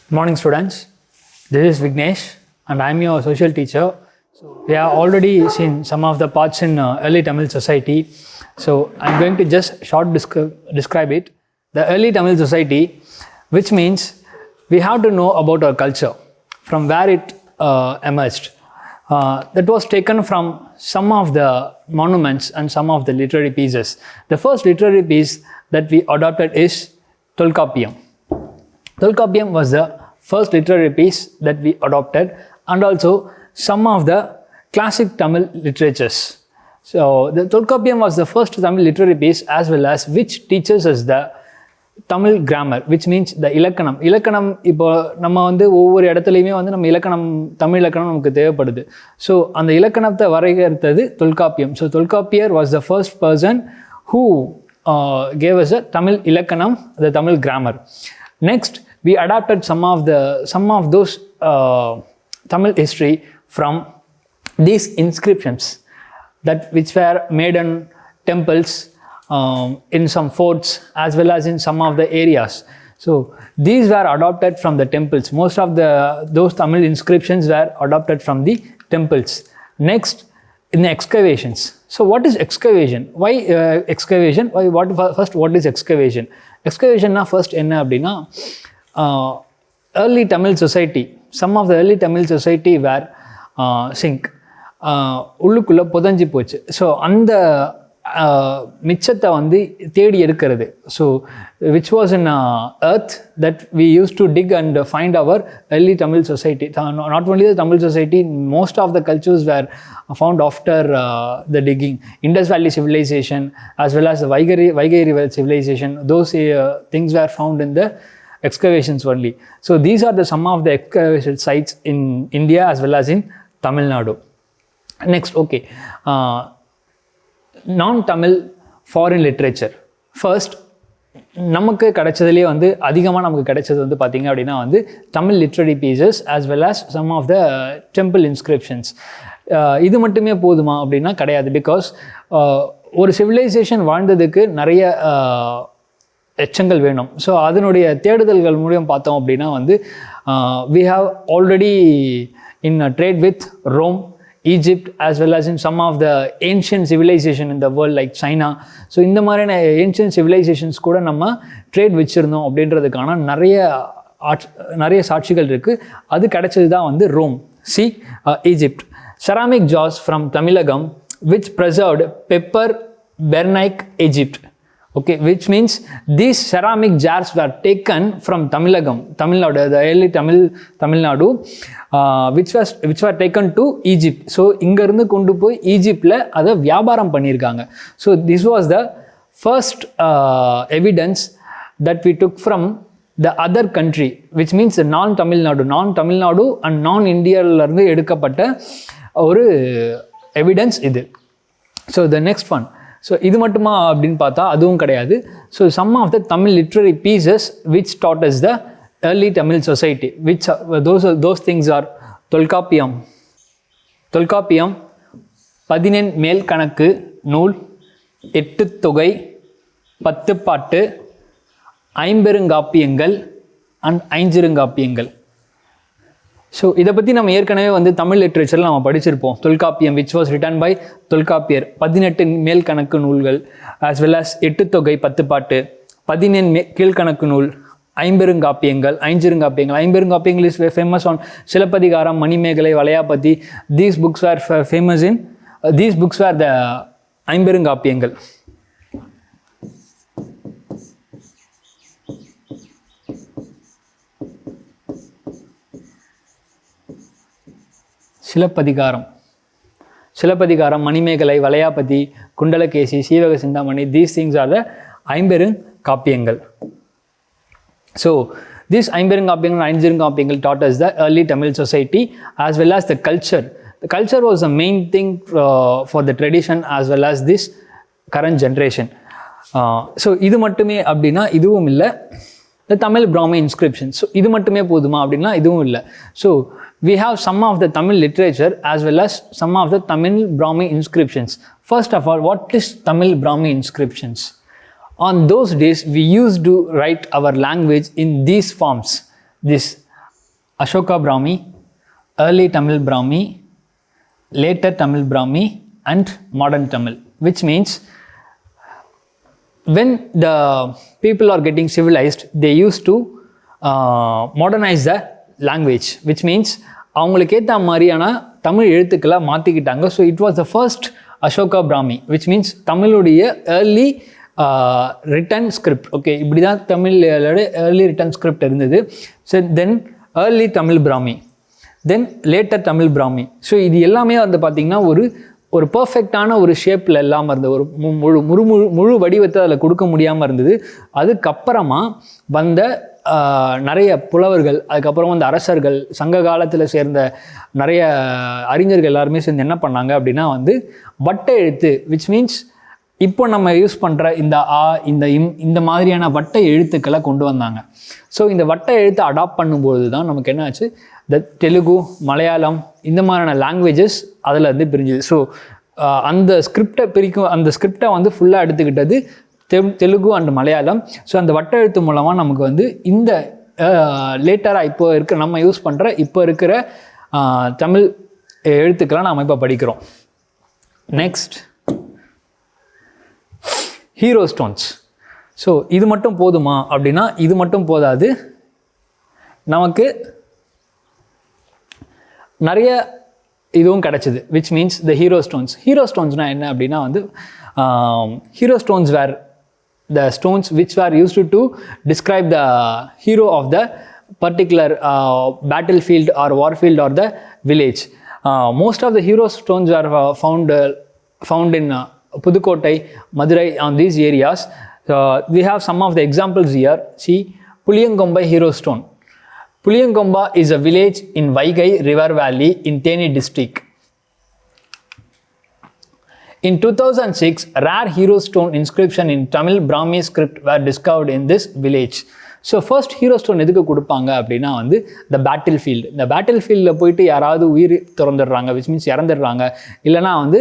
Morning students, this is Vignesh and I am your social teacher. So we have already seen some of the parts in early Tamil society. So I am going to just short describe it. The early Tamil society, which means we have to know about our culture, from where it emerged. That was taken from some of the monuments and some of the literary pieces. The first literary piece that we adopted is Tolkappiyam. Tolkappiyam was the first literary piece that we adopted, and also some of the classic Tamil literatures. So the Tolkappiyam was the first Tamil literary piece, as well as which teaches us the Tamil grammar, which means the இலக்கணம். இலக்கணம் இப்போ நம்ம வந்து ஒவ்வொரு இடத்துலையுமே வந்து நம்ம இலக்கணம் தமிழ் இலக்கணம் நமக்கு தேவைப்படுது. ஸோ அந்த இலக்கணத்தை வரையறுத்தது Tolkappiyam. So Tolkappiyar was the first person who gave us a Tamil இலக்கணம், the Tamil grammar. Next, we adapted some of those Tamil history from these inscriptions which were made in temples, in some forts, as well as in some of the areas. So these were adopted from the temples. Most of those Tamil inscriptions were adopted from the temples. Next, in the excavations. So what is excavation? Why excavation? What is excavation? Excavation na first enna appadina early Tamil society. Some of the early Tamil society were sink. உள்ளுக்குள்ள புதஞ்சி போச்சு. So அந்த மிச்சத்தை வந்து தேடி எடுக்கிறது. So which was in earth that we used to dig and find our early Tamil society. Not only the Tamil society, most of the cultures were found after the digging. Indus Valley civilization, as well as the Vaigai River civilization, those things were found in the excavations only. So these are some of the excavation sites in India as well as in Tamil Nadu. Next, okay, non-Tamil foreign literature. First, நமக்கு கிடைச்சதுலேயே வந்து அதிகமாக நமக்கு கிடைச்சது வந்து பார்த்திங்க அப்படின்னா வந்து Tamil literary pieces as well as some of the temple inscriptions. இது மட்டுமே போதுமா அப்படின்னா கிடையாது. பிகாஸ் ஒரு சிவிலைசேஷன் வாழ்ந்ததுக்கு நிறைய எச்சங்கள் வேணும். ஸோ அதனுடைய தேடுதல்கள் மூலியம் பார்த்தோம் அப்படின்னா வந்து we have already in trade with Rome, Egypt, as well as in some of the ancient civilization in the world like China. So இந்த மாதிரியான ancient civilizations கூட நம்ம ட்ரேட் வச்சுருந்தோம் அப்படின்றதுக்கான நிறைய சாட்சிகள் இருக்குது. அது கிடைச்சது தான் வந்து Rome. Egypt. Ceramic jars from Tamilagam which preserved pepper Bernic, Egypt. Okay, which means these ceramic jars were taken from Tamilagam, Tamil Nadu, the early Tamil Nadu, which were taken to Egypt. So இங்க இருந்து கொண்டு போய் ஈஜிப்ட்ல அதை வியாபாரம் பண்ணியிருக்காங்க. So this was the first evidence that we took from the other country, which means non-Tamil Nadu and non-Indiaல இருந்து எடுக்கப்பட்ட ஒரு எவிடன்ஸ் இது. So the next one. So இது மட்டுமா அப்படின்னு பார்த்தா அதுவும் கிடையாது. So some of the Tamil literary pieces which that is the early Tamil society, which those things are Tolkappiyam 14 Mel கணக்கு நூல், 8 தொகை, 10 பாட்டு, ஐம்பெருங்காப்பியங்கள் அண்ட் ஐஞ்சிறுங்காப்பியங்கள். ஸோ இதை பற்றி நம்ம ஏற்கனவே வந்து தமிழ் லிட்ரேச்சரில் நம்ம படிச்சிருப்போம். Tolkappiyam which was written by Tolkappiyar, 18 Mel கணக்கு நூல்கள், ஆஸ் வெல் ஆஸ் 8 தொகை, 10 பாட்டு, 14 கீழ்கணக்கு நூல், ஐம்பெருங்காப்பியங்கள், ஐம்பெருங்காப்பியங்கள் is famous on Silappatikaram, Manimekalai, Valayapathi. These books were famous in these books were the ஐம்பெருங்காப்பியங்கள். Silappatikaram, Manimekalai, Valayapathi, Kundalakesi, Seevaka Chintamani, these things are the ஐம்பெருங்காப்பியங்கள். So this ஐம்பெருங்காப்பியங்கள், ஐஞ்சிறுங்காப்பியங்கள் taught us the early Tamil society as well as the culture. The culture was the main thing for the tradition as well as this current generation. So இது மட்டுமே அப்படின்னா இதுவும் இல்லை. the Tamil Brahmi inscriptions. So இது மட்டுமே போதுமா அப்படின்னா இதுவும் இல்லை. So we have some of the Tamil literature as well as some of the Tamil Brahmi inscriptions. First of all, what is Tamil Brahmi inscriptions? On those days, we used to write our language in these forms. This Ashoka Brahmi, early Tamil Brahmi, later Tamil Brahmi, and modern Tamil, which means when the people are getting civilized, they used to modernize the language, which means அவங்களுக்கு ஏற்ற மாதிரியான தமிழ் எழுத்துக்களை மாற்றிக்கிட்டாங்க. So it was the first Ashoka Brahmi, which means தமிழுடைய early written script. Okay, இப்படி தான் தமிழோட early written script இருந்தது. So then early Tamil Brahmi, then later Tamil Brahmi. So இது எல்லாமே வந்து பார்த்திங்கன்னா ஒரு பர்ஃபெக்டான ஒரு ஷேப்பில் இல்லாமல் இருந்தது, ஒரு முழு வடிவத்தை அதில் கொடுக்க முடியாமல் இருந்தது. அதுக்கப்புறமா வந்த நிறைய புலவர்கள், அதுக்கப்புறம் வந்து அரசர்கள், சங்க காலத்தில் சேர்ந்த நிறைய அறிஞர்கள் எல்லாருமே சேர்ந்து என்ன பண்ணாங்க அப்படின்னா வந்து வட்ட எழுத்து, விச் மீன்ஸ் இப்போ நம்ம யூஸ் பண்ணுற இந்த ஆ, இந்த இம், இந்த மாதிரியான வட்ட எழுத்துக்களை கொண்டு வந்தாங்க. ஸோ இந்த வட்ட எழுத்தை அடாப்ட் பண்ணும்போது தான் நமக்கு என்ன ஆச்சு, தெலுங்கு, மலையாளம் இந்த மாதிரியான லாங்குவேஜஸ் அதில் வந்து பிரிஞ்சுது. ஸோ அந்த ஸ்கிரிப்டை வந்து ஃபுல்லாக எடுத்துக்கிட்டது தெலுங்கு அண்ட் மலையாளம். ஸோ அந்த வட்ட எழுத்து மூலமாக நமக்கு வந்து இந்த லேட்டராக நம்ம யூஸ் பண்ணுற இப்போ இருக்கிற தமிழ் எழுத்துக்களை நாம் இப்போ படிக்கிறோம். Next, hero stones. ஸோ இது மட்டும் போதுமா அப்படின்னா இது மட்டும் போதாது, நமக்கு நிறைய இதுவும் கிடச்சிது, which means the hero stones. Hero ஸ்டோன்ஸ்னால் என்ன அப்படின்னா வந்து hero stones were the stones which were used to describe the hero of the particular battlefield or warfield or the village. Most of the hero stones were found in Pudukottai, Madurai, on these areas. We have some of the examples here. See, Puliyangomba hero stone. Puliyangomba is a village in Vaigai river valley in Theni district. In 2006, rare hero stone inscription in Tamil Brahmi script were discovered in this village. So first hero stone எதுக்கு கொடுப்பாங்க அப்படின்னா வந்து the battle field. இந்த battle ஃபீல்டில் போயிட்டு யாராவது உயிர் திறந்துடுறாங்க, which means இறந்துடுறாங்க, இல்லைனா வந்து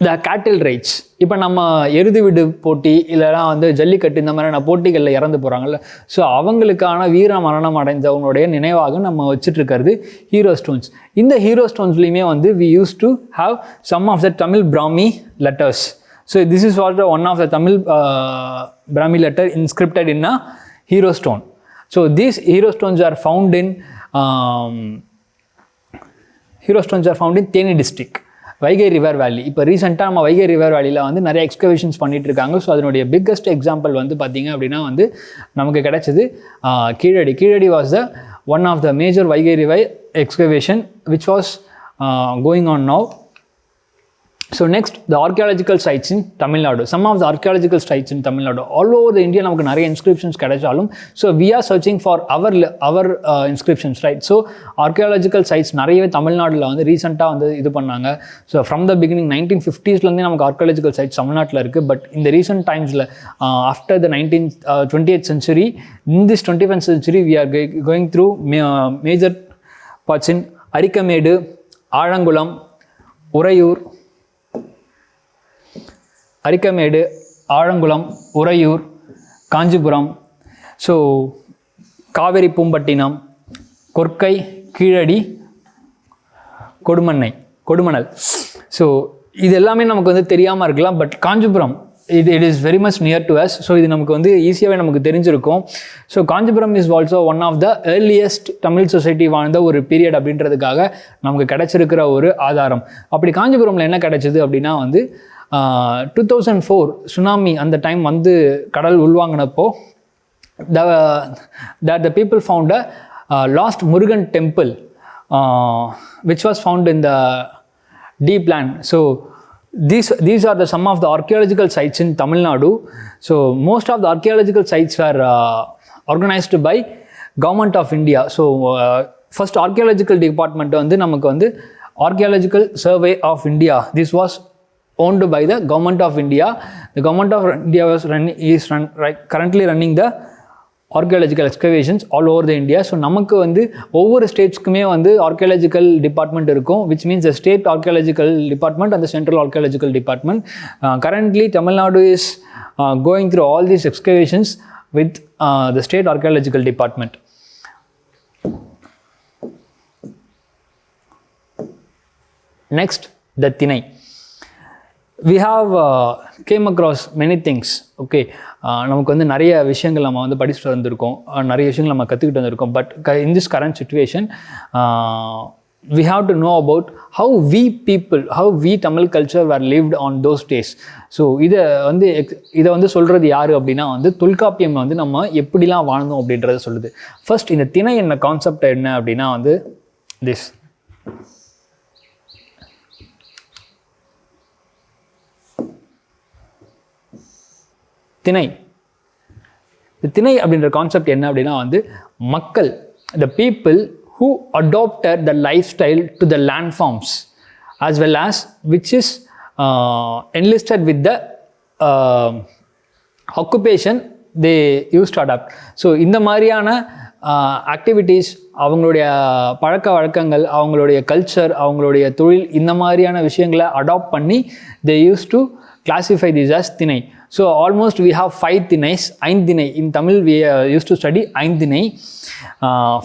த கேட்டில் ரைட்ஸ். இப்போ நம்ம எருது விடு போட்டி இல்லைனா வந்து ஜல்லிக்கட்டு இந்த மாதிரியான போட்டிகளில் இறந்து போகிறாங்கல்ல, ஸோ அவங்களுக்கான வீர மரணம் அடைந்தவங்களுடைய நினைவாக நம்ம வச்சுட்ருக்கிறது ஹீரோ ஸ்டோன்ஸ். இந்த ஹீரோ ஸ்டோன்ஸ்லேயுமே வந்து we use to have some of the Tamil Brahmi letters. So this is what one of the Tamil Brahmi letter inscripted in a hero stone. So these hero stones are found in Theni district, Vaigai river வேலி. இப்போ ரீசெண்டாக நம்ம Vaigai river வேலியில் வந்து நிறைய excavations பண்ணிகிட்டு இருக்காங்க. So அதனுடைய பிக்கஸ்ட் எக்ஸாம்பிள் வந்து பார்த்திங்க அப்படின்னா வந்து நமக்கு கிடைச்சது Keezhadi. Keezhadi was the one of the major Vaigai river excavation which was going on now. So next, the archaeological sites in Tamil Nadu. Some of the archaeological sites in Tamil Nadu. All over the India, நமக்கு நிறைய inscriptions கிடைச்சாலும், so we are searching for our inscriptions, right? So archaeological sites நிறையவே தமிழ்நாட்டில் வந்து ரீசெண்டாக வந்து இது பண்ணாங்க. So from the beginning 1950s நமக்கு archaeological sites தமிழ்நாட்டில் இருக்குது. பட் இந்த ரீசெண்ட் டைம்ஸில் after the 20th century, in this 21st century, we are going through major parts in Arikamedu, Alangulam, Uraiyur, Arikamedu, Alangulam, Uraiyur, Kanchipuram, so Kaveri Poompattinam, Korkai, Keezhadi, Kodumanal. So இது எல்லாமே நமக்கு வந்து தெரியாமல் இருக்கலாம். But Kanchipuram it is very much near to us. So இது நமக்கு வந்து ஈஸியாகவே நமக்கு தெரிஞ்சிருக்கும். So Kanchipuram is also one of the earliest Tamil society வாழ்ந்த ஒரு பீரியட் அப்படின்றதுக்காக நமக்கு கிடைச்சிருக்கிற ஒரு ஆதாரம். அப்படி காஞ்சிபுரமில் என்ன கிடைச்சிது அப்படின்னா வந்து 2004 சுனாமி அந்த டைம் வந்து கடல் உள்வாங்கினப்போ the people found a lost Murugan temple which was found in the deep land. So these are some of the archaeological sites in Tamil Nadu. So most of the archaeological sites were organized by Government of India. So first archaeological department வந்து நமக்கு வந்து Archaeological Survey of India, this was owned by the government of India. The government of India currently running the archaeological excavations all over the India. So நமக்கு வந்து ஒவ்வொரு ஸ்டேட்ஸ்க்குமே வந்து archaeological department இருக்கும், which means the state archaeological department and the central archaeological department. Currently Tamil Nadu is going through all these excavations with the state archaeological department. Next, the Thinai. We have came across many things. Okay, நமக்கு வந்து நிறைய விஷயங்கள் நம்ம வந்து படிச்சுட்டு வந்திருக்கோம், நிறைய விஷயங்கள் நம்ம கற்றுக்கிட்டு வந்திருக்கோம். But in this current situation, we have to know about how we Tamil culture were lived on those days. So இதை வந்து சொல்கிறது யார் அப்படின்னா வந்து தொல்காப்பியம் வந்து நம்ம எப்படிலாம் வாழ்ந்தோம் அப்படின்றத சொல்லுது. ஃபர்ஸ்ட் இந்த திணை என்ன கான்செப்ட் என்ன அப்படின்னா வந்து this. திணை, இந்த திணை அப்படின்ற கான்செப்ட் என்ன அப்படின்னா வந்து மக்கள், the people who adopted the lifestyle to the landforms as well as which is enlisted with the occupation they used to adapt. So இந்த மாதிரியான ஆக்டிவிட்டீஸ், அவங்களுடைய பழக்க வழக்கங்கள், அவங்களுடைய கல்ச்சர், அவங்களுடைய தொழில், இந்த மாதிரியான விஷயங்களை அடாப்ட் பண்ணி they used to classify these as திணை. So almost we have 5 திணைஸ், 5 திணை. In Tamil we used to study 5 திணை.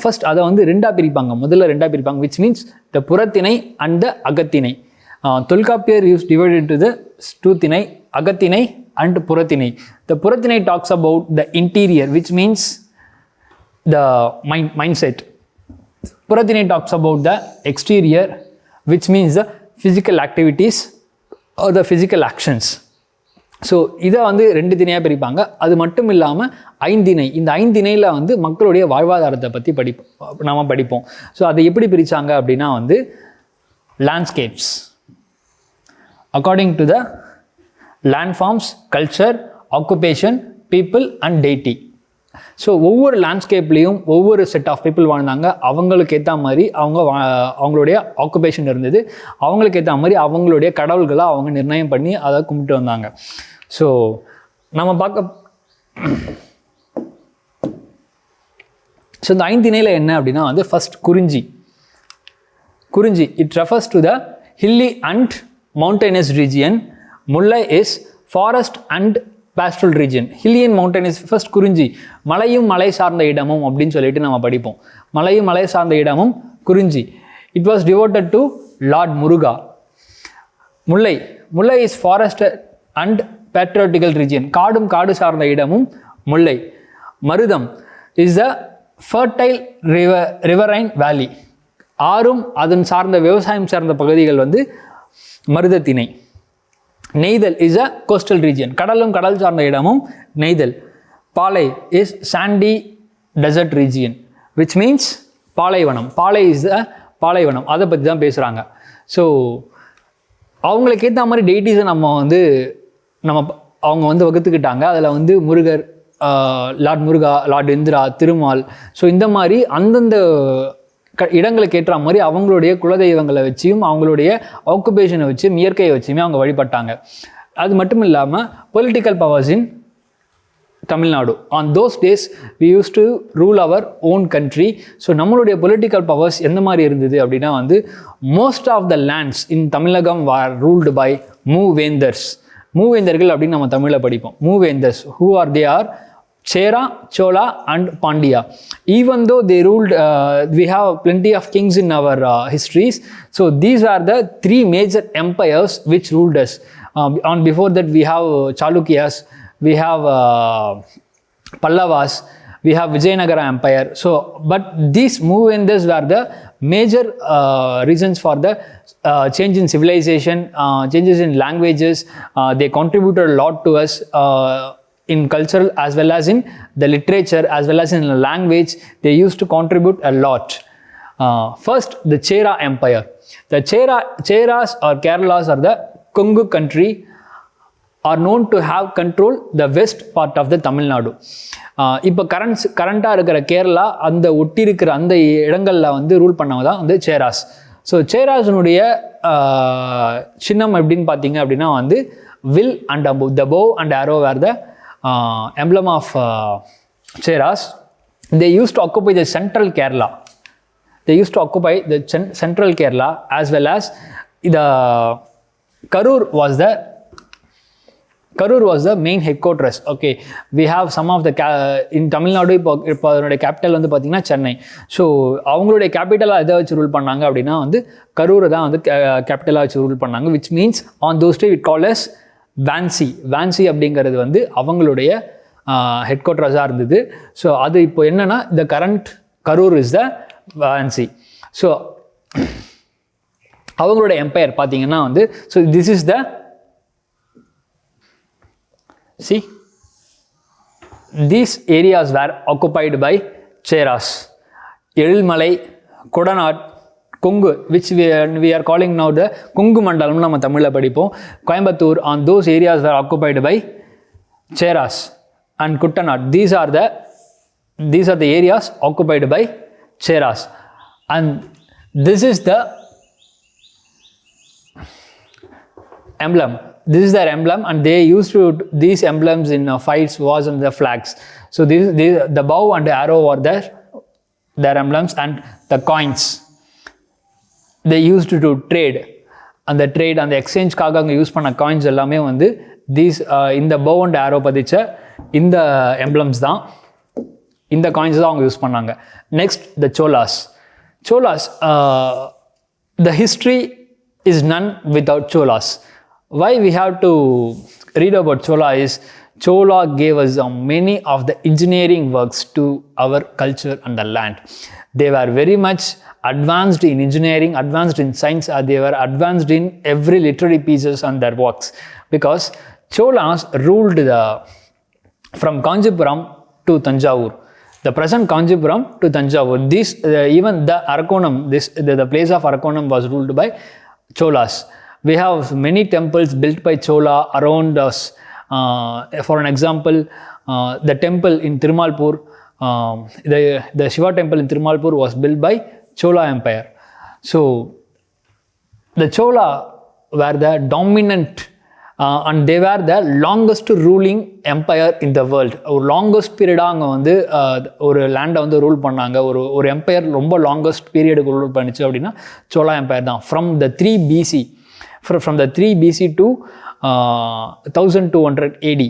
First அதை வந்து ரெண்டாக பிரிப்பாங்க, முதல்ல ரெண்டாக பிரிப்பாங்க, which means the புறத்திணை and the அகத்திணை. Tolkappiyar divided into the 2 திணை, அகத்திணை and புறத்திணை. The புறத்திணை talks about the interior, which means the mindset. புறத்திணை talks about the exterior, which means the physical activities or the physical actions. So இதை வந்து 2 திணையாக பிரிப்பாங்க. அது மட்டும் இல்லாமல் 5 திணை. இந்த 5 திணையில் வந்து மக்களுடைய வாழ்வாதாரத்தை பற்றி நாம் படிப்போம். ஸோ அதை எப்படி பிரித்தாங்க அப்படின்னா வந்து landscapes according to the landforms, culture, occupation, people and deity. So ஒவ்வொரு லேண்ட்ஸ்கேப்லேயும் ஒவ்வொரு செட் ஆஃப் பீப்புள் வாழ்ந்தாங்க. அவங்களுக்கு ஏற்ற மாதிரி அவங்களுடைய ஆக்குபேஷன் இருந்தது. அவங்களுக்கு ஏற்ற மாதிரி அவங்களுடைய கடவுள்களை அவங்க நிர்ணயம் பண்ணி அதை கும்பிட்டு வந்தாங்க. ஸோ நம்ம ஸோ இந்த 5 திணையில் என்ன அப்படின்னா வந்து ஃபர்ஸ்ட் குறிஞ்சி. It refers to the hilly and mountainous region. Mullai is forest and pastoral region. Hilly and mountainous. First குறிஞ்சி, மலையும் மலை சார்ந்த இடமும் அப்படின்னு சொல்லிட்டு நம்ம படிப்போம். மலையும் மலை சார்ந்த இடமும் குறிஞ்சி. It was devoted to Lord Muruga. Mullai is forest and patriotical region. காடும் காடு சார்ந்த இடமும் முல்லை. மருதம் is the fertile riverine valley. ஆறும் அதன் சார்ந்த விவசாயம் சார்ந்த பகுதிகள் வந்து மருதத்திணை. நெய்தல் இஸ் அ கோஸ்டல் ரீஜியன். கடலும் கடல் சார்ந்த இடமும் நெய்தல். Palai is sandy desert region, which means பாலைவனம். பாலை இஸ் அ பாலைவனம். அதை பற்றி தான் பேசுகிறாங்க. ஸோ அவங்களுக்கு ஏற்ற மாதிரி டெய்ட்டிஸை அவங்க வந்து வகுத்துக்கிட்டாங்க. அதில் வந்து முருகர், லார்ட் முருகா, லார்ட் இந்திரா, திருமால். ஸோ இந்த மாதிரி அந்தந்த இடங்களுக்கு ஏற்ற மாதிரி அவங்களுடைய குலதெய்வங்களை வச்சியும் அவங்களுடைய ஆக்குபேஷனை வச்சும் இயற்கையை வச்சுமே அவங்க வழிபட்டாங்க. அது மட்டும் இல்லாமல் political powers in Tamil Nadu. On those days we use to rule our own country. So நம்மளுடைய பொலிட்டிக்கல் பவர்ஸ் எந்த மாதிரி இருந்தது அப்படின்னா வந்து most of the lands in Tamilakam were ruled by Moovendars. மூவேந்தர்கள் அப்படின்னு நம்ம தமிழில் படிப்போம். Moovendars, who are they are Chera, Chola and Pandya. Even though they ruled, we have plenty of kings in our histories. So these are the 3 major empires which ruled us. Before that we have Chalukyas, we have Pallavas, we have Vijayanagara Empire. So, but these Moovendars were the major reasons for the change in civilization, changes in languages. They contributed a lot to us. In cultural as well as in the literature as well as in the language, they used to contribute a lot. First, the Chera Empire. The Cheras or Keralas or the Kongu country are known to have controlled the west part of the Tamil Nadu. இப்போ கரண்டாக இருக்கிற கேரளா அந்த ஒட்டி இருக்கிற அந்த இடங்களில் வந்து rule பண்ணவங்க தான் வந்து சேராஸ். ஸோ சேராஸனுடைய சின்னம் எப்படின்னு பார்த்தீங்க அப்படின்னா வந்து வில் அண்ட் அம்பு, த bow and arrow were the emblem of Cheras. They used to occupy the central Kerala. They used to occupy the central Kerala as well as the Karur was the main headquarters. Okay, we have some of the in Tamil Nadu இப்போ அதனுடைய capital வந்து பார்த்தீங்கன்னா Chennai. So அவங்களுடைய கேபிட்டலாக எதை வச்சு rule பண்ணாங்க அப்படின்னா வந்து கரூரை தான் வந்து கேபிட்டலாக வச்சு ரூல் பண்ணாங்க. Which means on those day it call as Vanchi அப்படிங்கிறது வந்து அவங்களுடைய ஹெட் குவார்ட்டர்ஸாக இருந்தது. ஸோ அது இப்போ என்னன்னா the current Karur is the வான்சி. So அவங்களுடைய எம்பையர் பார்த்தீங்கன்னா வந்து so this is the see these areas were occupied by Cheras. Elilmalai, Kodanad, Kongu, which we are calling now the Kongu Mandalam நம்ம தமிழ்ல படிப்போம். Coimbatore, on those areas were occupied by Cheras and Kuttanad. These are the areas occupied by Cheras, and this is the emblem. This is their emblem, and they used to these emblems in fights, wars, and the flags. So the bow and the arrow were their emblems, and the coins they used to trade, and the trade and the exchange காக அங்கே use பண்ண coins எல்லாமே வந்து these இந்த bow and arrow பதிச்ச இந்த emblems தான், இந்த coins தான் அவங்க யூஸ் பண்ணாங்க. Next, the Cholas. The history is none without Cholas. Why we have to read about Chola is Chola gave us many of the engineering works to our culture and the land. They were very much advanced in engineering, advanced in science, they were advanced in every literary pieces and their works, because Cholas ruled from Kanchipuram to Tanjavur. The present Kanchipuram to Tanjavur. This even the Arakonam, the place of Arakonam was ruled by Cholas. We have many temples built by Chola around us. For an example, the temple in Tirumalpur, the Shiva temple in Tirumalpur was built by Chola Empire. So, the Chola were the dominant and they were the longest ruling empire in the world. ஒரு longest period அங்கே வந்து ஒரு லேண்டை வந்து rule பண்ணாங்க. ஒரு empire ரொம்ப longest பீரியடுக்கு rule பண்ணிச்சு அப்படின்னா சோலா எம்பையர் தான். From the 3 BC to 1200 AD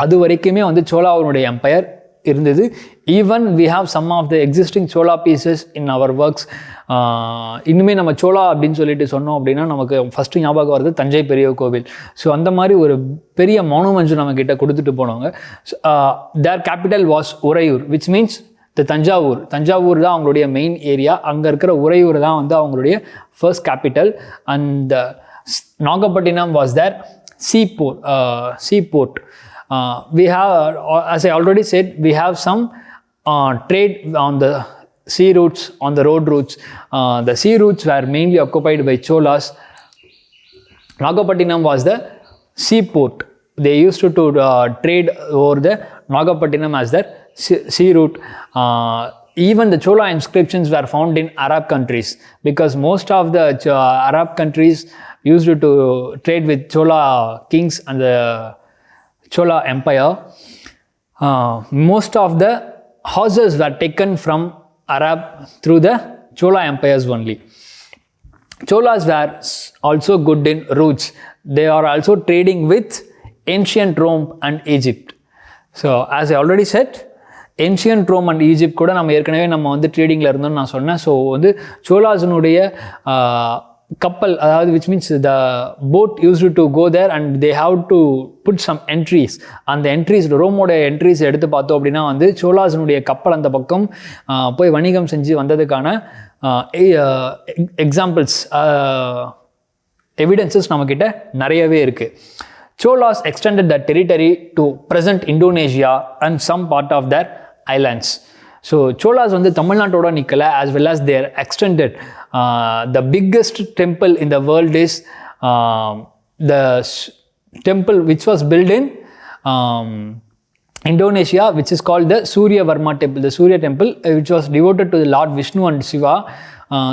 அது வரைக்குமே வந்து சோலாவுடைய எம்பையர் இருந்தது. Even we have some of the existing Chola pieces in our works. இன்னுமே நம்ம சோலா அப்படின்னு சொல்லிட்டு சொன்னோம் அப்படின்னா நமக்கு ஃபஸ்ட்டு ஞாபகம் வருது தஞ்சை பெரிய கோவில். ஸோ அந்த மாதிரி ஒரு பெரிய மானுமெண்ட்ஸ் நம்ம கிட்ட கொடுத்துட்டு போனவங்க. Their capital was Uraiyur, which means the Thanjavur தான் அவங்களுடைய மெயின் ஏரியா. அங்கே இருக்கிற உறையூர் தான் வந்து அவங்களுடைய first capital. And Nagapattinam was there seaport. We have, as I already said, we have some trade on the sea routes, on the road routes. The sea routes were mainly occupied by Cholas. Nagapattinam was the seaport. They used to trade over the Nagapattinam as their sea route. Even the Chola inscriptions were found in Arab countries, because most of the Arab countries used to trade with Chola kings and the Chola Empire. Most of the houses were taken from Arab through the Chola empires only. Cholas were also good in routes. They are also trading with ancient Rome and Egypt. So as I already said, ancient Rome and Egypt கூட நம்ம ஏற்கனவே நம்ம வந்து ட்ரேடிங்கில் இருந்தோம்னு நான் சொன்னேன். So வந்து சோலாஸனுடைய கப்பல், அதாவது which means the boat used to go there and they have to put some entries. அந்த என்ட்ரிஸ், ரோமோட என்ட்ரிஸ் எடுத்து பார்த்தோம் அப்படின்னா வந்து சோலாஸனுடைய கப்பல் அந்த பக்கம் போய் வணிகம் செஞ்சு வந்ததுக்கான எக்ஸாம்பிள்ஸ், எவிடன்சஸ் நம்மக்கிட்ட நிறையவே இருக்குது. Cholas extended the territory to present Indonesia and some part of their islands. So Cholas வந்து தமிழ்நாட்டோட நிற்கல, as well as they are extended. The biggest temple in the world is the temple which was built in Indonesia, which is called the Surya Varma temple. The Surya temple, which was devoted to the Lord Vishnu and Shiva.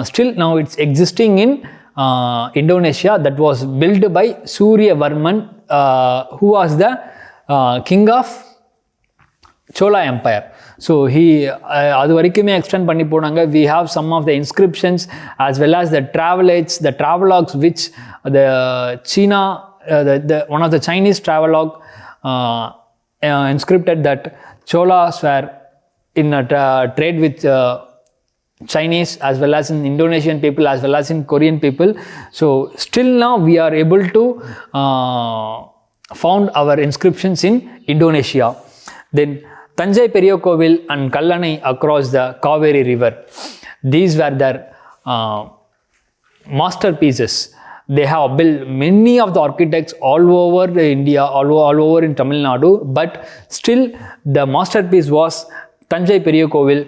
Still now it's existing in Indonesia. That was built by Suryavarman, who was the king of Chola Empire. So அது வரைக்குமே extend பண்ணி போனாங்க. We have some of the inscriptions as well as the travelogues which the China, one of the Chinese travelogue inscripted that Cholas were in a trade with Chinese as well as in Indonesian people as well as in Korean people. So still now we are able to found our inscriptions in Indonesia. Then Tanjai Periya Kovil and Kallanai across the Kaveri River. These were their masterpieces. They have built many of the architects all over India, all over in Tamil Nadu, but still the masterpiece was Tanjai Periya Kovil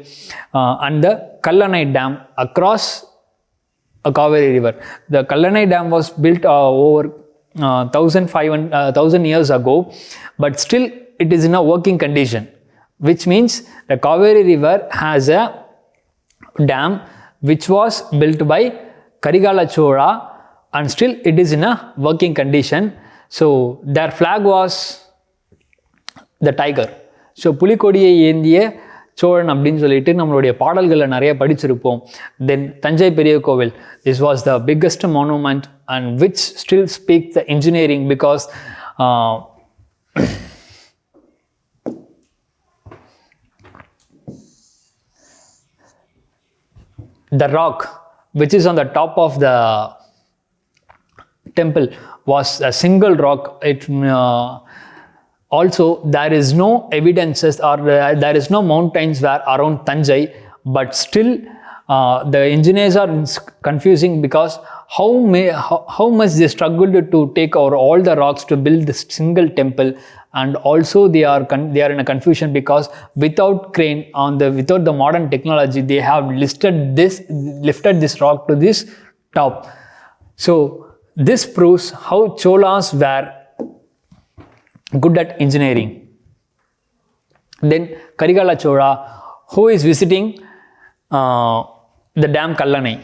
and the Kallanai Dam across a Kaveri River. The Kallanai Dam was built over 1,000 years ago, but still it is in a working condition, which means the Kaveri River has a dam which was built by Karigala Chola and still it is in a working condition. So their flag was the tiger. So புலிக்கொடியை ஏந்திய சோழன் அப்படின்னு சொல்லிட்டு நம்மளுடைய பாடல்களை நிறைய படிச்சிருப்போம். Then Tanjai Periya Kovil, this was the biggest monument and which still speaks the engineering because the rock which is on the top of the temple was a single rock. Also there is no evidences or there is no mountains were around Tanjai, but still the engineers are confusing because how much they struggled to take over all the rocks to build this single temple, and also they are in a confusion because without crane without the modern technology they have lifted this rock to this top. So this proves how Cholas were good at engineering. Then Karigala Chola, who is visiting the dam Kallanai.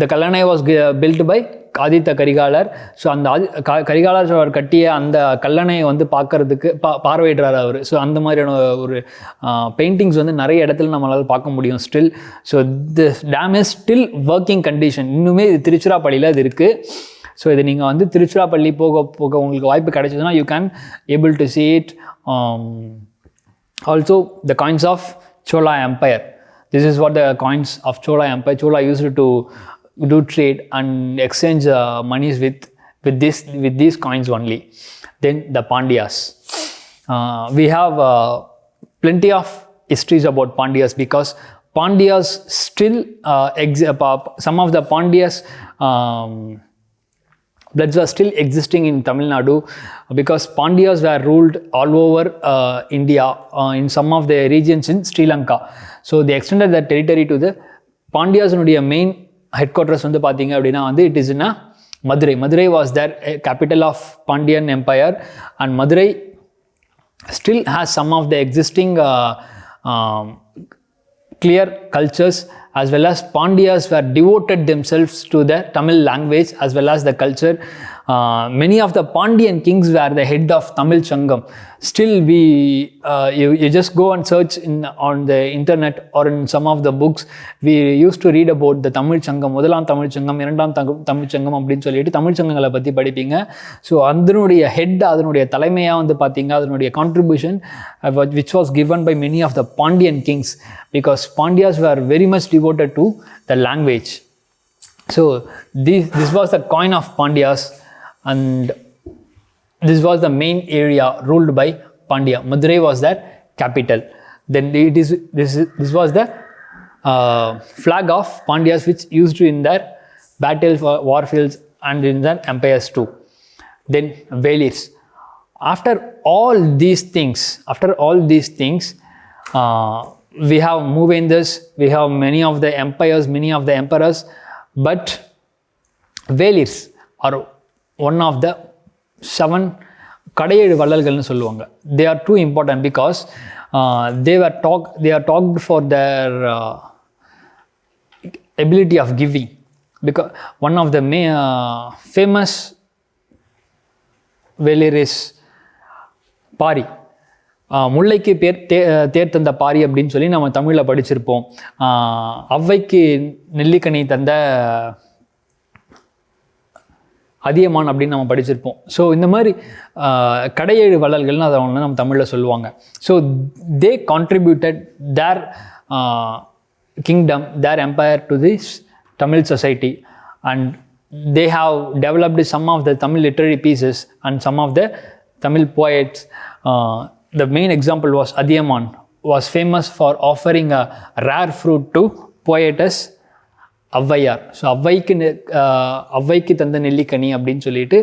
The Kallanai was built by Aditya Karigalar. So அந்த கரிகாலர் சோழர் கட்டிய அந்த கல்லணை வந்து பார்க்கறதுக்கு பார்வையிடுறாரு அவர். So அந்த மாதிரியான ஒரு paintings வந்து நிறைய இடத்துல நம்மளால் பார்க்க முடியும் still. So this dam is still working condition. இன்னுமே இது திருச்சிராப்பள்ளியில் இது இருக்குது. ஸோ இது நீங்கள் வந்து திருச்சிராப்பள்ளி போக உங்களுக்கு வாய்ப்பு கிடைச்சதுன்னா you can able to see it. Also the coins of Chola Empire. This is what the coins of Chola Empire. Chola used to do trade and exchange monies with these coins only. Then the Pandyas. We have plenty of histories about Pandyas because Pandyas still some of the Pandyas bloods are still existing in Tamil Nadu because Pandyas were ruled all over India in some of the regions in Sri Lanka. So they extended their territory to the Pandyas. Main headquarters வந்து பார்த்தீங்க அப்படின்னா வந்து it is in Madurai. Madurai was their capital of Pandyan Empire, and Madurai still has some of the existing clear cultures, as well as Pandyas were devoted themselves to the Tamil language as well as the culture. Many of the Pandyan kings were the head of Tamil Sangam. Still you just go and search on the internet or in some of the books. We used to read about the Tamil Sangam, முதலாம் தமிழ் சங்கம், இரண்டாம் தமிழ் சங்கம் அப்படின்னு சொல்லிட்டு தமிழ் சங்கங்களை பற்றி படிப்பீங்க. So அதனுடைய head, அதனுடைய தலைமையாக வந்து பார்த்தீங்க அதனுடைய contribution which was given by many of the Pandyan kings because Pandyas were very much devoted to the language. So this was the coin of Pandyas, and this was the main area ruled by Pandya. Madurai was their capital. Then this was the flag of Pandyas which used in their battle warfields and in their empires too. Then Velirs. After all these things, we have Moovendars, we have many of the empires, many of the emperors, but Velirs are one of the 7 கடையேழு வள்ளல்கள்னு சொல்லுவாங்க. They are too important because they are talked for their ability of giving, because one of the famous Velir is Pari. முல்லைக்கு தேர் தந்த பாரி அப்படின்னு சொல்லி நம்ம தமிழில் படிச்சிருப்போம். ஔவைக்கு நெல்லிக்கனி தந்த அதியமான் அப்படின்னு நம்ம படிச்சிருப்போம். ஸோ இந்த மாதிரி கடையேழு வள்ளல்கள்னு அதை ஒன்று நம்ம தமிழில் சொல்லுவாங்க. So they contributed their kingdom, their empire to this Tamil society, and they have developed some of the Tamil literary pieces and some of the Tamil poets. The main example was Adiyaman, was famous for offering a rare fruit to poetess Avvaiyar. So அவ்வைக்கு தந்த நெல்லிக்கனி அப்படின்னு சொல்லிட்டு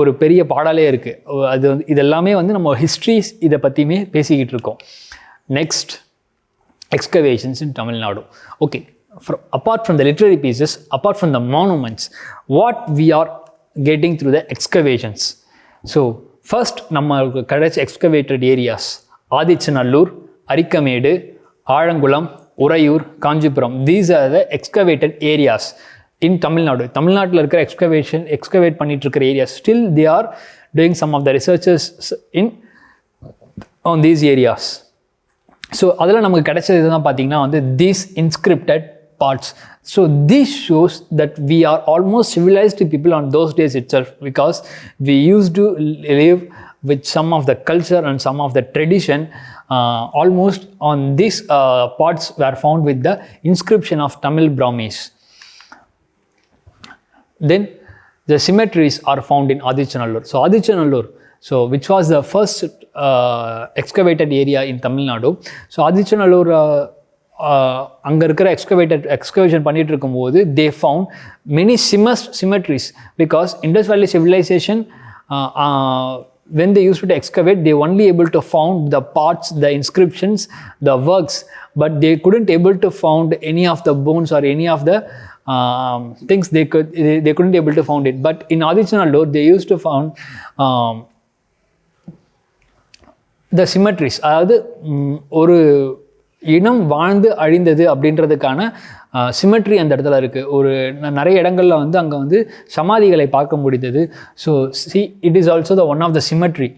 ஒரு பெரிய பாடலே இருக்குது. அது வந்து இதெல்லாமே வந்து நம்ம ஹிஸ்ட்ரிஸ் இதை பற்றியுமே பேசிக்கிட்டு இருக்கோம். Next, excavations in Tamil Nadu. Okay, apart from the literary pieces, apart from the monuments, what we are getting through the excavations. So first நம்மளுக்கு கிடைச்ச excavated areas Adichanallur, Arikamedu, Alangulam, Uraiyur, Kanchipuram. These are the excavated areas in Tamil Nadu. தமிழ்நாட்டில் இருக்கிற excavate பண்ணிட்டு இருக்கிற areas. Still they are doing some of the researches on these areas. So அதில் நமக்கு கிடைச்சது தான் பார்த்தீங்கன்னா வந்து these inscripted parts. So this shows that we are almost civilized people on those days itself, because we used to live with some of the culture and some of the tradition. Almost on these parts were found with the inscription of Tamil Brahmis. Then the cemeteries are found in Adichanallur. So Adichanallur, so which was the first excavated area in Tamil Nadu. So Adichanallur அங்கே இருக்கிற excavation பண்ணிட்டு இருக்கும்போது they found many cemeteries, because Indus Valley civilization, when they used to excavate, they only able to found the parts, the inscriptions, the works, but they couldn't able to found any of the bones or any of the things. They couldn't able to found it. But in Adichanallur they used to found the cemeteries. அதாவது ஒரு இனம் வாழ்ந்து அழிந்தது அப்படின்றதுக்கான symmetry அந்த இடத்துல இருக்குது. ஒரு நிறைய இடங்களில் வந்து அங்கே வந்து சமாதிகளை பார்க்க முடிந்தது. So it is also the one of the cemetery.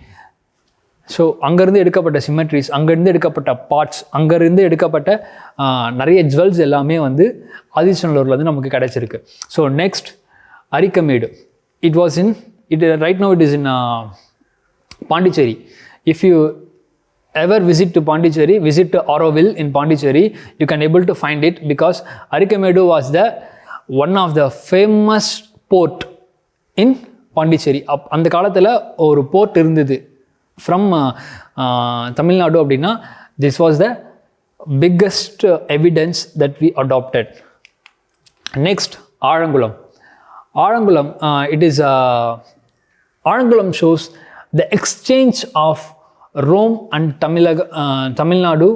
So அங்கேருந்து எடுக்கப்பட்ட சிமெட்ரிஸ், அங்கேருந்து எடுக்கப்பட்ட பார்ட்ஸ், அங்கேருந்து எடுக்கப்பட்ட நிறைய ஜுவல்ஸ் எல்லாமே வந்து ஆதிச்சநல்லூரில் வந்து நமக்கு கிடைச்சிருக்கு. So next, Arikamedu. Right now it is in Pondicherry. If you ever visit to Pondicherry, visit to Auroville in Pondicherry, you can able to find it, because Arikamedu was the one of the famous port in Pondicherry. அந்த காலத்தில் ஒரு board இருந்தது from Tamil Nadu அப்படின்னா this was the biggest evidence that we adopted. Next, ஆழங்குளம். It is ஆழங்குளம் shows the exchange of Rome and Tamil Nadu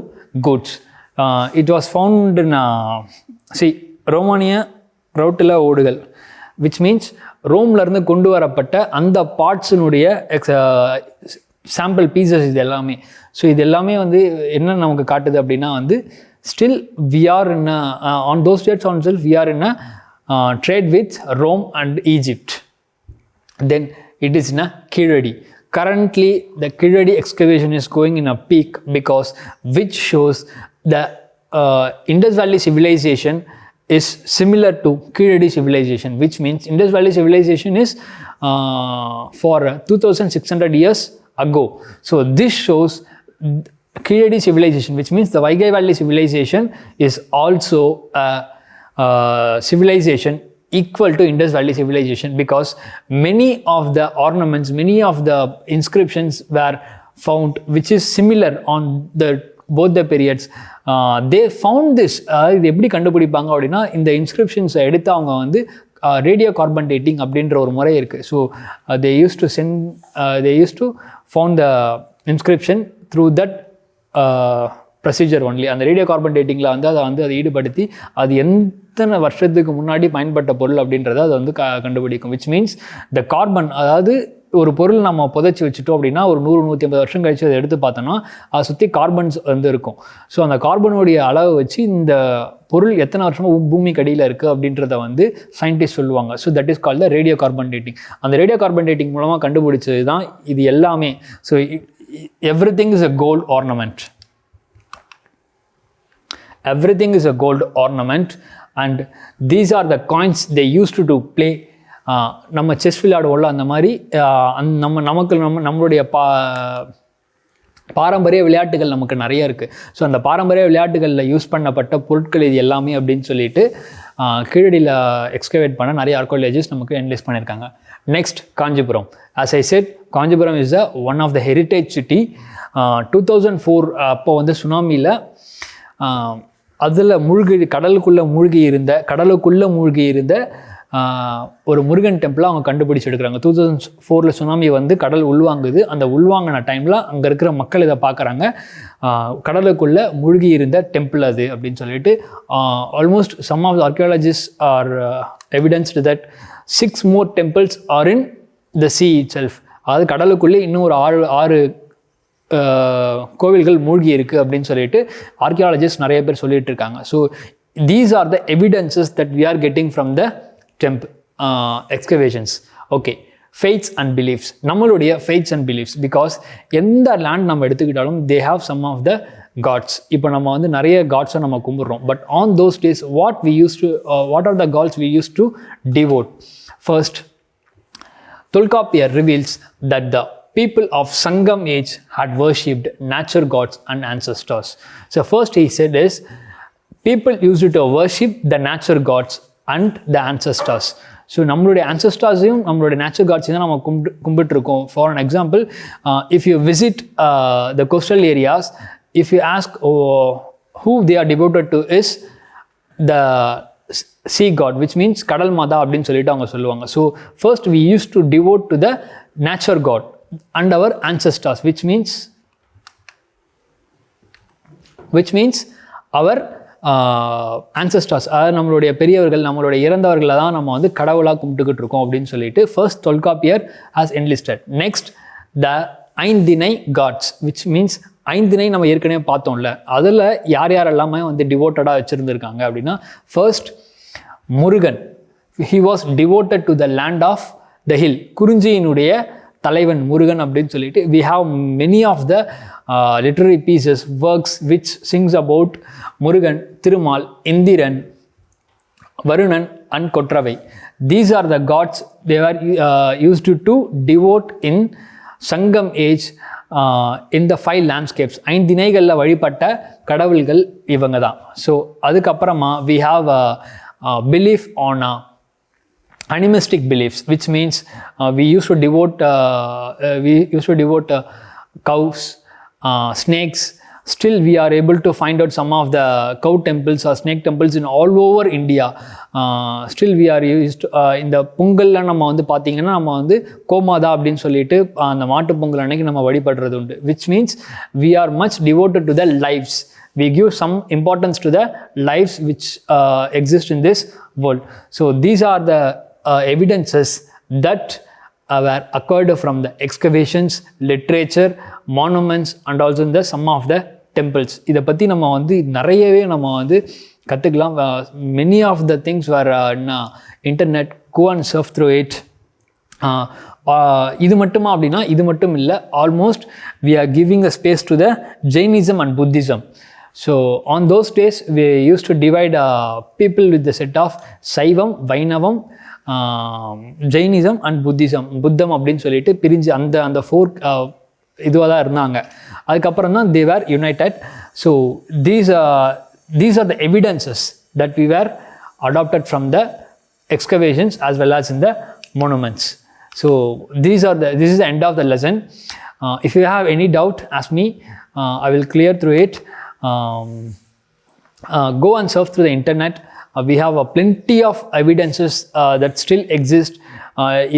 goods. It was found in ரோமானிய ரவுட்டில் ஓடுகள், which means ரோம்லேருந்து கொண்டு வரப்பட்ட அந்த பார்ட்ஸினுடைய சாம்பிள் பீசஸ் இது எல்லாமே. ஸோ இது எல்லாமே வந்து என்ன நமக்கு காட்டுது அப்படின்னா வந்து still we are in on those dates on self we are in a trade with Rome and Egypt. Then it is in a Keezhadi. Currently, the Kizhadi excavation is going in a peak, because which shows the Indus Valley civilization is similar to Kizhadi civilization, which means Indus Valley civilization is for 2600 years ago. So this shows Kizhadi civilization, which means the Vaigai Valley civilization is also a civilization equal to Indus Valley civilization, because many of the ornaments, many of the inscriptions were found which is similar on both the periods. They found this. இது எப்படி கண்டுபிடிப்பாங்க அப்படின்னா, இந்த இன்ஸ்கிரிப்ஷன்ஸை எடுத்து அவங்க வந்து radio carbon dating அப்படின்ற ஒரு முறை இருக்குது. So they used to found the inscription through that procedure only. அந்த ரேடியோ கார்பன் டேட்டிங்கில் வந்து அதை ஈடுபடுத்தி அது எத்தனை வருஷத்துக்கு முன்னாடி பயன்பட்ட பொருள் அப்படின்றத அதை வந்து கண்டுபிடிக்கும். விச் மீன்ஸ் த கார்பன், அதாவது ஒரு பொருள் நம்ம புதைச்சி வச்சுட்டோம் அப்படின்னா ஒரு 100-150 வருஷம் கழிச்சு அதை எடுத்து பார்த்தோன்னா அதை சுற்றி கார்பன்ஸ் வந்து இருக்கும். ஸோ அந்த கார்பனுடைய அளவை வச்சு இந்த பொருள் எத்தனை வருஷமாக பூமிக்கு அடியில் இருக்குது அப்படின்றத வந்து சயின்டிஸ்ட் சொல்லுவாங்க. So that is call the radio carbon dating. அந்த ரேடியோ கார்பன் டேட்டிங் மூலமாக கண்டுபிடிச்சது தான் இது எல்லாமே. So everything is a gold ornament. Everything is a gold ornament and these are the coins they used to play. நம்ம chess விளையாடுவோம்ல அந்த மாதிரி நம்மளுடைய பாரம்பரிய விளையாட்டுகள் நமக்கு நிறைய இருக்குது. ஸோ அந்த பாரம்பரிய விளையாட்டுகளில் யூஸ் பண்ணப்பட்ட பொருட்கள் இது எல்லாமே அப்படின்னு சொல்லிட்டு கீழடியில் எக்ஸ்கவேட் பண்ண நிறைய ஆர்கியாலஜிஸ்ட் நமக்கு என்லிஸ்ட் பண்ணியிருக்காங்க. Next Kanchipuram. As I said, Kanchipuram is one of the heritage city. 2004 அப்போ வந்து சுனாமியில் அதில் கடலுக்குள்ளே மூழ்கி இருந்த ஒரு முருகன் டெம்பிளை அவங்க கண்டுபிடிச்சி எடுக்கிறாங்க. 2004 சுனாமி வந்து கடல் உள்வாங்குது. அந்த உள்வாங்கின டைமில் அங்கே இருக்கிற மக்கள் இதை பார்க்குறாங்க, கடலுக்குள்ளே மூழ்கி இருந்த டெம்பிள் அது அப்படின்னு சொல்லிட்டு. Almost some of the archaeologist are evidenced that 6 more temples are in the sea itself. அதாவது கடலுக்குள்ளே இன்னும் ஒரு 6 கோவில்கள் மூழ்கி இருக்குது அப்படின்னு சொல்லிட்டு ஆர்கியாலஜிஸ்ட் நிறைய பேர் சொல்லிட்டு இருக்காங்க. So these are the evidences that we are getting from the excavations. Okay, faiths and beliefs. நம்மளுடைய ஃபெய்த்ஸ் அண்ட் பிலீஃப்ஸ், பிகாஸ் எந்த லேண்ட் நம்ம எடுத்துக்கிட்டாலும் they have some of the gods. இப்போ நம்ம வந்து நிறைய காட்ஸை நம்ம கும்பிட்றோம். But on those days what are the gods we use to devote? First, Tolkappiyar reveals that the people of Sangam age had worshipped nature gods and ancestors. So first he said is, people used to worship the nature gods and the ancestors. So நம்மளுடைய ancestors-ஐயும் நம்மளுடைய nature gods-ஐயும் தான் நம்ம கும்பிட்டுருக்கோம். For an example, if you visit the coastal areas, if you ask who they are devoted to is the sea god, which means கடல் மாதா அப்படின்னு சொல்லிட்டு அவங்க சொல்லுவாங்க. So first we used to devote to the nature god and our ancestors, which means our ancestors, அதாவது நம்மளுடைய பெரியவர்கள், நம்மளுடைய இறந்தவர்களை தான் நம்ம வந்து கடவுளாக கும்பிட்டுக்கிட்டு இருக்கோம் அப்படின்னு சொல்லிட்டு first Tolkappiyar has enlisted. Next, the Ainthinai gods, which means Ainthinai நம்ம ஏற்கனவே பார்த்தோம்ல, அதில் யார் யாரெல்லாமே வந்து டிவோட்டடாக வச்சுருந்துருக்காங்க அப்படின்னா, first Murugan, he was devoted to the land of the hill. குறிஞ்சியினுடைய தலைவன் முருகன் அப்படின்னு சொல்லிட்டு we have many of the literary pieces, works which sings about Murugan, Thirumal, Indiran, Varunan and Kotravai. These are the gods they were used to devote in Sangam age in the 5 landscapes. 5 திணைகளில் வழிபட்ட கடவுள்கள் இவங்க தான். So அதுக்கப்புறமா we have a belief on animistic beliefs, which means we used to devote cows, snakes. Still we are able to find out some of the cow temples or snake temples in all over India. Still we are used in the பொங்கல்ல நம்ம வந்து பார்த்தீங்கன்னா நம்ம வந்து கோமாதா அப்படின்னு சொல்லிட்டு அந்த மாட்டு பொங்கல் அன்னைக்கு நம்ம வழிபடுறது உண்டு. which means we are much devoted to the lives. We give some importance to the lives which exist in this world. So these are the evidences that were acquired from the excavations, literature, monuments and also in the some of the temples. இதை பற்றி நம்ம வந்து நிறையவே நம்ம வந்து கற்றுக்கலாம். many of the things were in internet, go and surf through it. இது மட்டுமா அப்படின்னா இது மட்டும் இல்லை, almost we are giving a space to the Jainism and Buddhism. So on those days we used to divide people with the set of Saivam, Vainavam, Jainism and புத்தம் அப்படின்னு சொல்லிட்டு பிரிஞ்சு அந்த 4 இதுவாக தான் இருந்தாங்க. அதுக்கப்புறம் தான் they were united. So these are the evidences that we were adopted from the excavations as well as in the monuments. So this is the end of the lesson. If you have any doubt, ask me. I will clear through it. Go and surf through the internet. We have plenty of evidences that still exist.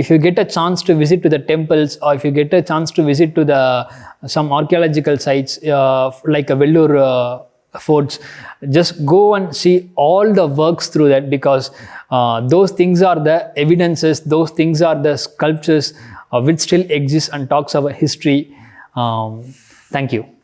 If you get a chance to visit to the temples, or if you get a chance to visit to some archaeological sites like a Vellore forts. Just go and see all the works through that, because those things are the evidences, those things are the sculptures which still exist and talks about history. Thank you.